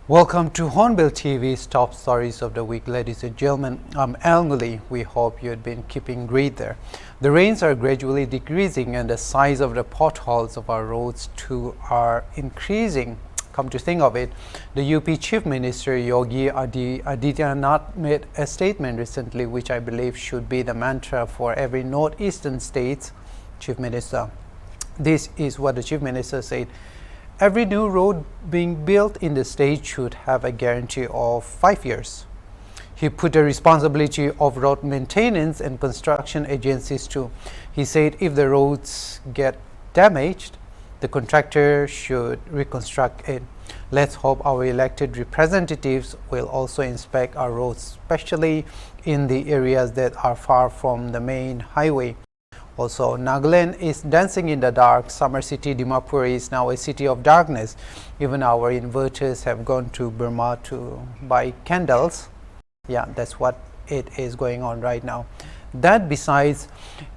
Welcome to Hornbill TV's top stories of the week, ladies and gentlemen. I'm Ngullie. We hope you had been keeping great there. The rains are gradually decreasing and the size of the potholes of our roads too are increasing. Come to think of it, the UP Chief Minister Yogi Adityanath made a statement recently which I believe should be the mantra for every northeastern state's Chief Minister. This is what the Chief Minister said. Every new road being built in the state should have a guarantee of 5 years. He put the responsibility of road maintenance and construction agencies too. He said if the roads get damaged, the contractor should reconstruct it. Let's hope our elected representatives will also inspect our roads, especially in the areas that are far from the main highway. Also, Nagaland is dancing in the dark. Summer city Manipur is now a city of darkness. Even our inverters have gone to Burma to buy candles. Yeah, that's what it is going on right now. That besides,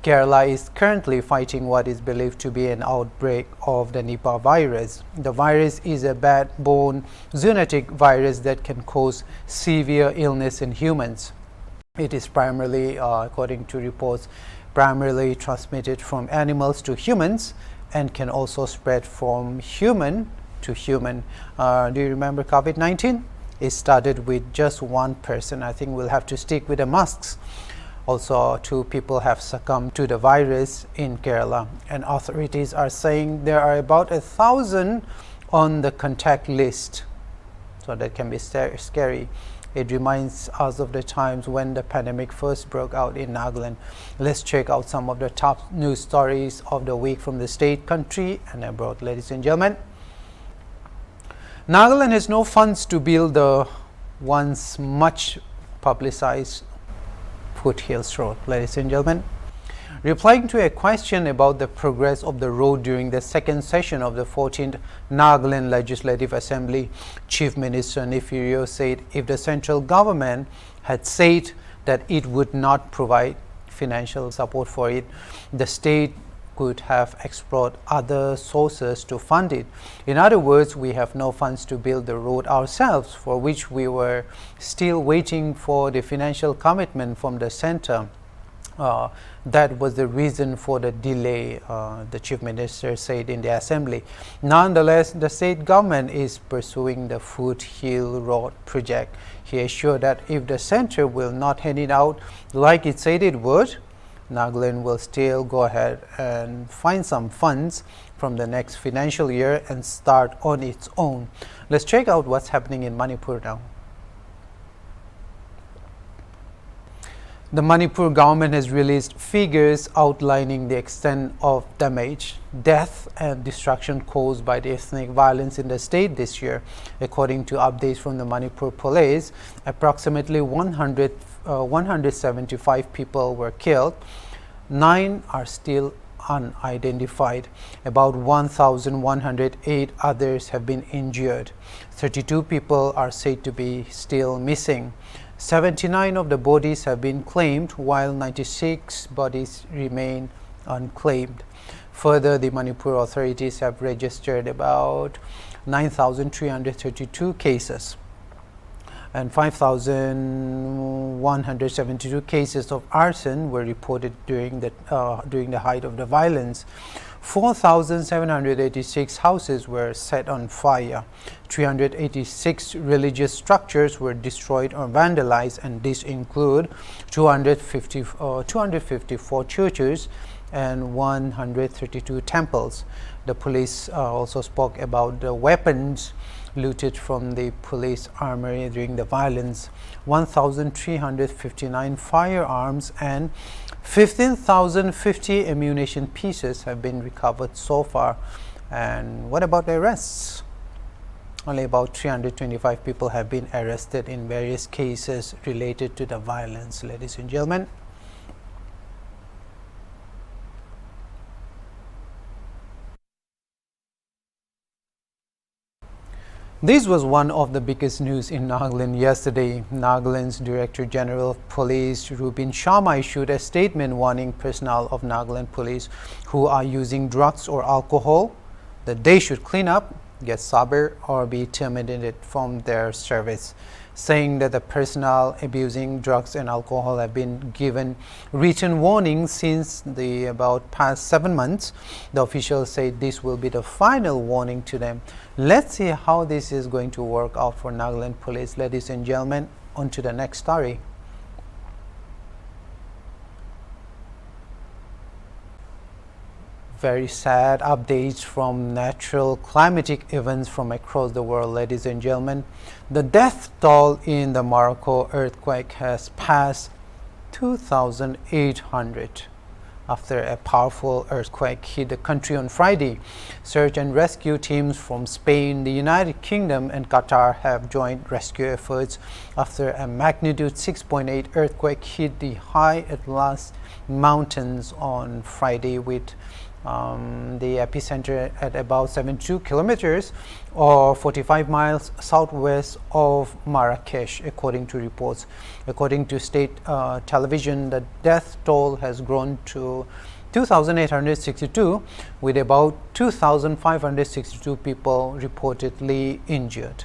Kerala is currently fighting what is believed to be an outbreak of the Nipah virus. The virus is a bad-born zoonotic virus that can cause severe illness in humans. It is primarily, according to reports, primarily transmitted from animals to humans and can also spread from human to human. Do you remember COVID-19? It started with just one person. I think we'll have to stick with the masks. Also, 2 people have succumbed to the virus in Kerala, and authorities are saying there are about 1,000 on the contact list. So that can be scary. It reminds us of the times when the pandemic first broke out in Nagaland. Let's check out some of the top news stories of the week from the state, country and abroad, ladies and gentlemen. Nagaland has no funds to build the once much publicized Foothills Road, ladies and gentlemen. Replying to a question about the progress of the road during the second session of the 14th Nagaland Legislative Assembly, Chief Minister Nefirio said if the central government had said that it would not provide financial support for it, the state could have explored other sources to fund it. In other words, we have no funds to build the road ourselves, for which we were still waiting for the financial commitment from the center. That was the reason for the delay, the Chief Minister said in the Assembly. Nonetheless, the state government is pursuing the Foothill Road project. He assured that if the center will not hand it out like it said it would, Nagaland will still go ahead and find some funds from the next financial year and start on its own. Let's check out what's happening in Manipur now. The Manipur government has released figures outlining the extent of damage, death and destruction caused by the ethnic violence in the state this year. According to updates from the Manipur police, approximately 175 people were killed. 9 are still unidentified. About 1,108 others have been injured. 32 people are said to be still missing. 79 of the bodies have been claimed, while 96 bodies remain unclaimed. Further, the Manipur authorities have registered about 9,332 cases and 5,172 cases of arson were reported during the height of the violence. 4,786 houses were set on fire. 386 religious structures were destroyed or vandalized, and these include 254 churches and 132 temples. The police also spoke about the weapons looted from the police armory during the violence. 1,359 firearms and 15,050 ammunition pieces have been recovered so far. And what about arrests? Only about 325 people have been arrested in various cases related to the violence, ladies and gentlemen. This was one of the biggest news in Nagaland yesterday. Nagaland's Director General of Police, Rubin Sharma, issued a statement warning personnel of Nagaland Police who are using drugs or alcohol that they should clean up get sober or be terminated from their service, saying that the personnel abusing drugs and alcohol have been given written warnings since the about past 7 months. The officials say this will be the final warning to them. Let's see how this is going to work out for Nagaland police. Ladies and gentlemen, on to the next story. Very sad updates from natural climatic events from across the world, ladies and gentlemen. The death toll in the Morocco earthquake has passed 2,800 after a powerful earthquake hit the country on Friday. Search and rescue teams from Spain, the United Kingdom and Qatar have joined rescue efforts after a magnitude 6.8 earthquake hit the high Atlas Mountains on Friday, with the epicenter at about 72 kilometers or 45 miles southwest of Marrakesh, according to reports. According to state television, the death toll has grown to 2,862, with about 2,562 people reportedly injured.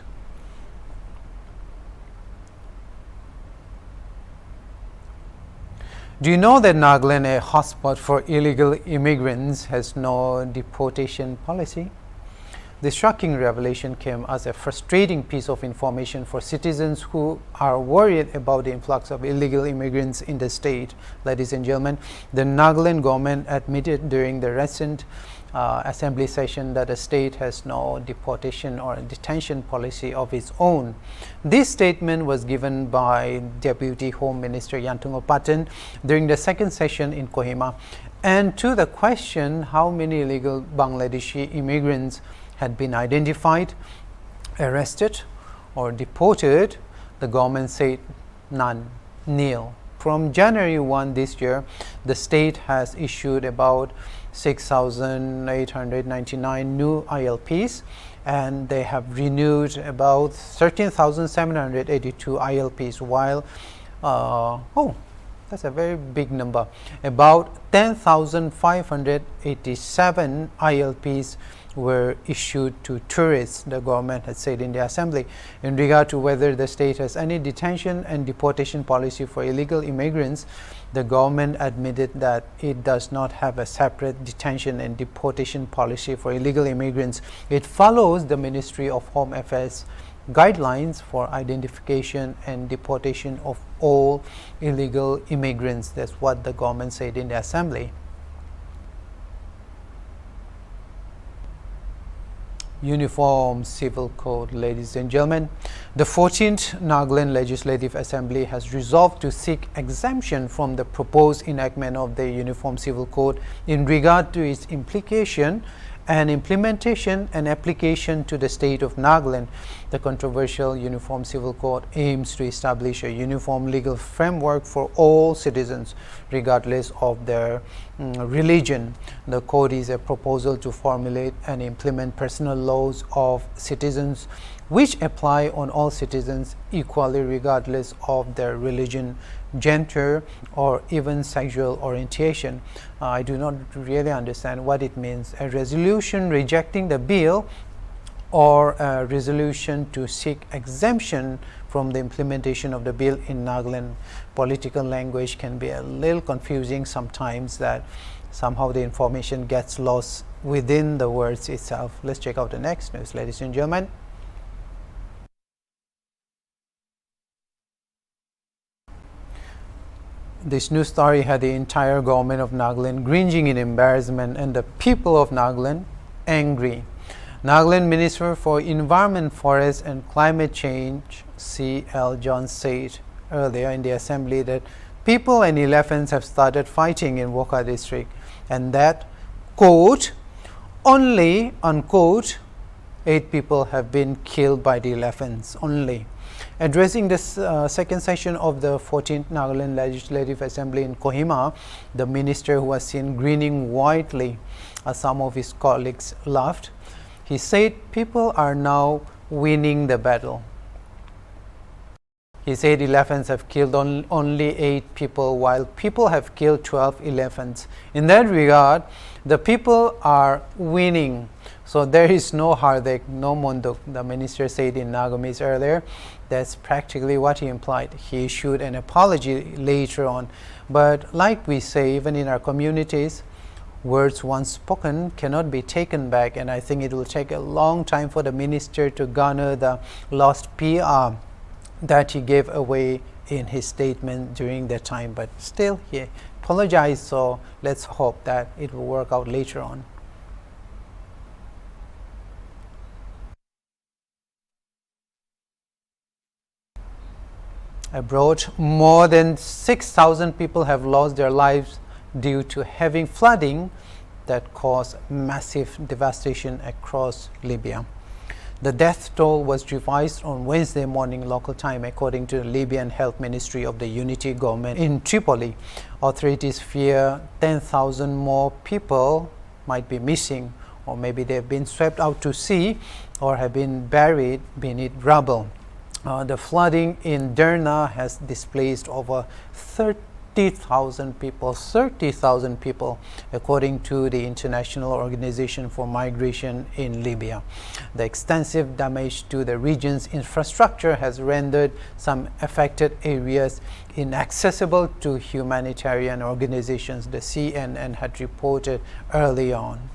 Do you know that Nagaland, a hotspot for illegal immigrants, has no deportation policy? This shocking revelation came as a frustrating piece of information for citizens who are worried about the influx of illegal immigrants in the state. Ladies and gentlemen, the Nagaland government admitted during the recent assembly session that the state has no deportation or detention policy of its own. This statement was given by Deputy Home Minister Yantungo Patton during the second session in Kohima. And to the question how many illegal Bangladeshi immigrants had been identified, arrested or deported, the government said none, nil. From January 1 this year, the state has issued about 6,899 new ILPs, and they have renewed about 13,782 ILPs, while that's a very big number, about 10,587 ILPs were issued to tourists, the government had said in the assembly. In regard to whether the state has any detention and deportation policy for illegal immigrants, the government admitted that it does not have a separate detention and deportation policy for illegal immigrants. It follows the Ministry of Home Affairs guidelines for identification and deportation of all illegal immigrants. That's what the government said in the assembly. Uniform Civil Code, ladies and gentlemen. The 14th Nagaland Legislative Assembly has resolved to seek exemption from the proposed enactment of the Uniform Civil Code in regard to its implication and implementation and application to the state of Nagaland. The controversial Uniform Civil Code aims to establish a uniform legal framework for all citizens, regardless of their religion. The code is a proposal to formulate and implement personal laws of citizens which apply on all citizens equally, regardless of their religion, gender, or even sexual orientation. I do not really understand what it means. A resolution rejecting the bill or a resolution to seek exemption from the implementation of the bill in Nagaland. Political language can be a little confusing sometimes, that somehow the information gets lost within the words itself. Let's check out the next news, ladies and gentlemen. This news story had the entire government of Nagaland cringing in embarrassment and the people of Nagaland angry. Nagaland Minister for Environment, Forest and Climate Change, C.L. John, said earlier in the assembly that people and elephants have started fighting in Woka district, and that, quote, only, unquote, 8 people have been killed by the elephants only. Addressing this second session of the 14th Nagaland Legislative Assembly in Kohima, the minister, who was seen grinning widely as some of his colleagues laughed, he said people are now winning the battle. He said elephants have killed only 8 people, while people have killed 12 elephants. In that regard, the people are winning. So there is no Hardik, no Munduk, the minister said in Nagamis earlier. That's practically what he implied. He issued an apology later on. But like we say, even in our communities, words once spoken cannot be taken back, and I think it will take a long time for the minister to garner the lost PR that he gave away in his statement during that time. But still, he apologized, so let's hope that it will work out later on. Abroad, more than 6,000 people have lost their lives due to heavy flooding that caused massive devastation across Libya. The death toll was revised on Wednesday morning local time, according to the Libyan Health Ministry of the Unity Government in Tripoli. Authorities fear 10,000 more people might be missing, or maybe they have been swept out to sea or have been buried beneath rubble. The flooding in Derna has displaced over 30,000 people, according to the International Organization for Migration in Libya. The extensive damage to the region's infrastructure has rendered some affected areas inaccessible to humanitarian organizations, the CNN had reported early on.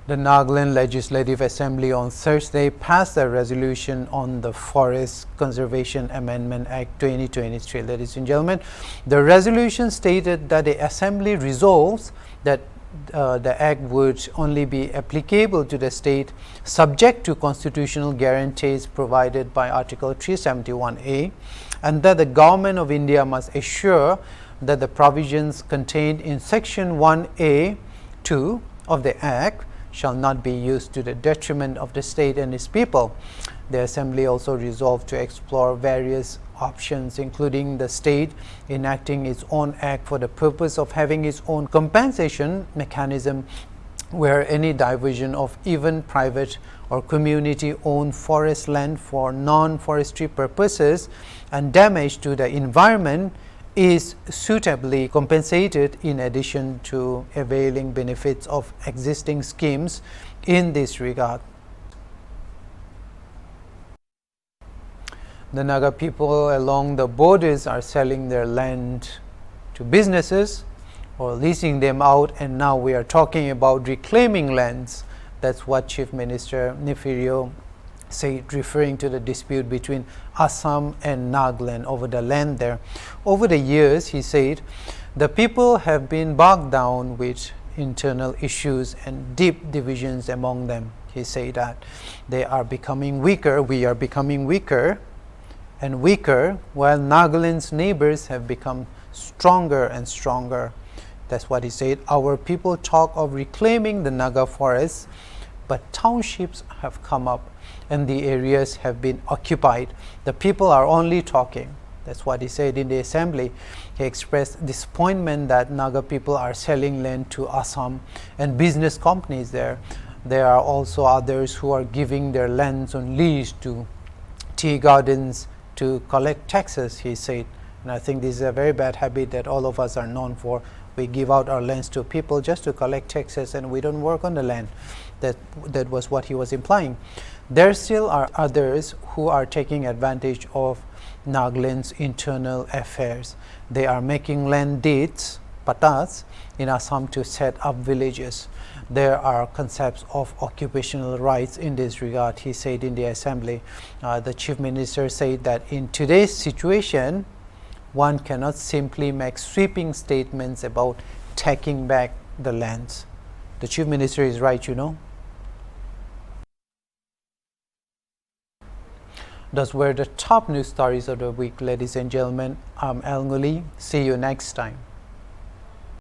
The Nagaland Legislative Assembly on Thursday passed a resolution on the Forest Conservation Amendment Act 2023. Ladies and gentlemen, the resolution stated that the Assembly resolves that the Act would only be applicable to the state subject to constitutional guarantees provided by Article 371A, and that the Government of India must assure that the provisions contained in Section 1A(2) of the Act shall not be used to the detriment of the state and its people. The Assembly also resolved to explore various options, including the state enacting its own act for the purpose of having its own compensation mechanism where any diversion of even private or community-owned forest land for non-forestry purposes and damage to the environment is suitably compensated, in addition to availing benefits of existing schemes in this regard. The Naga people along the borders are selling their land to businesses or leasing them out, and now we are talking about reclaiming lands. That's what Chief Minister Nefirio said, referring to the dispute between Assam and Nagaland over the land there. Over the years, he said, the people have been bogged down with internal issues and deep divisions among them. He said that they are becoming weaker, we are becoming weaker and weaker, while Nagaland's neighbors have become stronger and stronger. That's what he said. Our people talk of reclaiming the Naga forests, but townships have come up and the areas have been occupied. The people are only talking. That's what he said in the assembly. He expressed disappointment that Naga people are selling land to Assam and business companies there. There are also others who are giving their lands on lease to tea gardens to collect taxes, he said. And I think this is a very bad habit that all of us are known for. We give out our lands to people just to collect taxes and we don't work on the land. That was what he was implying. There still are others who are taking advantage of Nagaland's internal affairs. They are making land deeds, patas, in Assam to set up villages. There are concepts of occupational rights in this regard, he said in the assembly. The chief minister said that in today's situation, one cannot simply make sweeping statements about taking back the lands. The chief minister is right, you know. Those were the top news stories of the week, ladies and gentlemen. I'm Ngullie. See you next time.